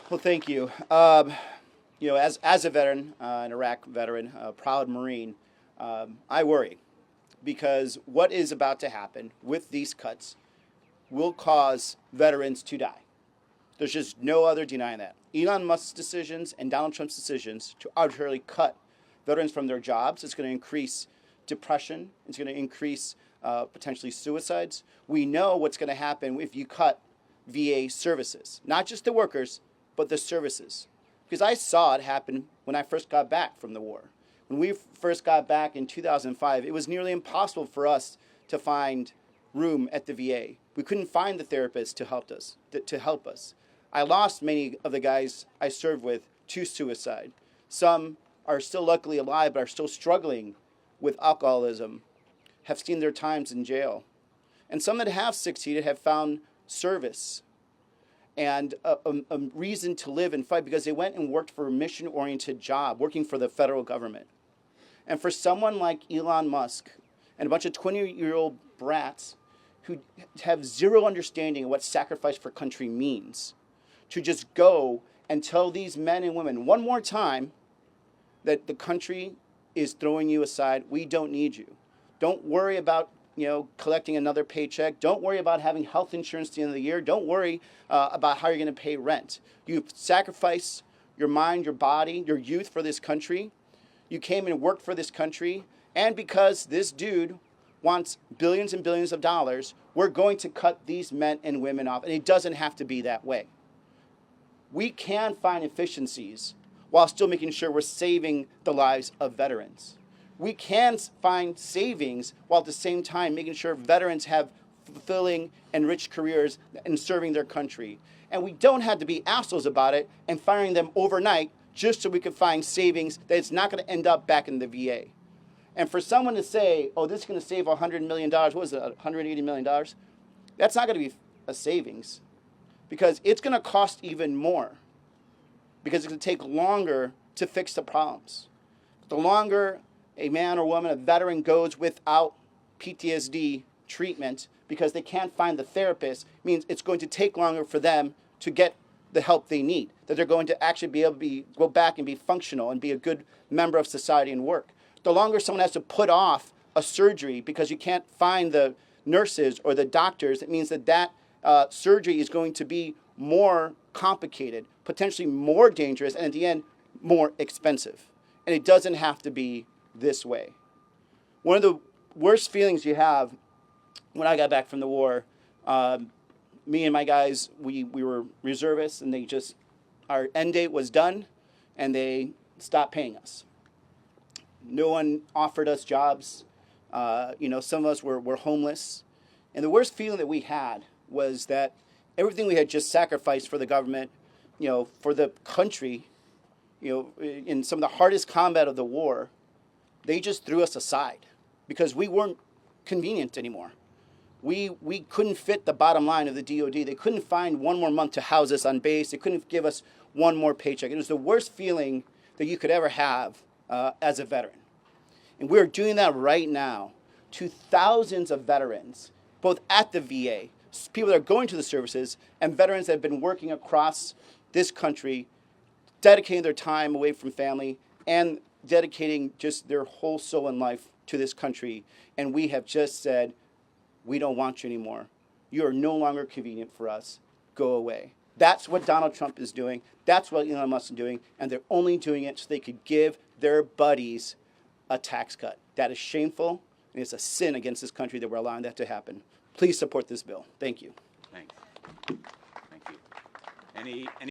Well, thank you. As a veteran, an Iraq veteran, a proud Marine, I worry because what is about to happen with these cuts will cause veterans to die. There's just no other denying that. Elon Musk's decisions and Donald Trump's decisions to arbitrarily cut veterans from their jobs is going to increase depression. It's going to increase potentially suicides. We know what's going to happen if you cut VA services, not just the workers, but the services. Because I saw it happen when I first got back from the war. When we first got back in 2005, it was nearly impossible for us to find room at the VA. We couldn't find the therapists to help us. I lost many of the guys I served with to suicide. Some are still luckily alive, but are still struggling with alcoholism, have seen their times in jail. And some that have succeeded have found service and a reason to live and fight because they went and worked for a mission-oriented job, working for the federal government. And for someone like Elon Musk and a bunch of 20-year-old brats who have zero understanding of what sacrifice for country means, to just go and tell these men and women one more time that the country is throwing you aside, we don't need you. Don't worry about collecting another paycheck. Don't worry about having health insurance at the end of the year. Don't worry about how you're going to pay rent. You sacrifice your mind, your body, your youth for this country. You came and worked for this country. And because this dude wants billions and billions of dollars, we're going to cut these men and women off. And it doesn't have to be that way. We can find efficiencies while still making sure we're saving the lives of veterans. We can find savings while at the same time making sure veterans have fulfilling and rich careers in serving their country. And we don't have to be assholes about it and firing them overnight just so we can find savings that it's not going to end up back in the VA. And for someone to say, oh, this is going to save $100 million, what is it, $180 million? That's not going to be a savings because it's going to cost even more because it's going to take longer to fix the problems. The longer a man or woman, a veteran, goes without PTSD treatment because they can't find the therapist means it's going to take longer for them to get the help they need, that they're going to actually be able to go back and be functional and be a good member of society and work. The longer someone has to put off a surgery because you can't find the nurses or the doctors, it means that surgery is going to be more complicated, potentially more dangerous, and at the end, more expensive. And it doesn't have to be this way. One of the worst feelings you have when I got back from the war, me and my guys, we were reservists, and our end date was done, and they stopped paying us. No one offered us jobs. Some of us were homeless. And the worst feeling that we had was that everything we had just sacrificed for the government, for the country, in some of the hardest combat of the war, they just threw us aside because we weren't convenient anymore. We couldn't fit the bottom line of the DOD. They couldn't find one more month to house us on base. They couldn't give us one more paycheck. It was the worst feeling that you could ever have as a veteran. And we're doing that right now to thousands of veterans, both at the VA, people that are going to the services, and veterans that have been working across this country, dedicating their time away from family and dedicating just their whole soul and life to this country. And we have just said, we don't want you anymore. You are no longer convenient for us. Go away. That's what Donald Trump is doing. That's what Elon Musk is doing. And they're only doing it so they could give their buddies a tax cut. That is shameful, and it's a sin against this country that we're allowing that to happen. Please support this bill. Thank you. Thanks. Thank you. Any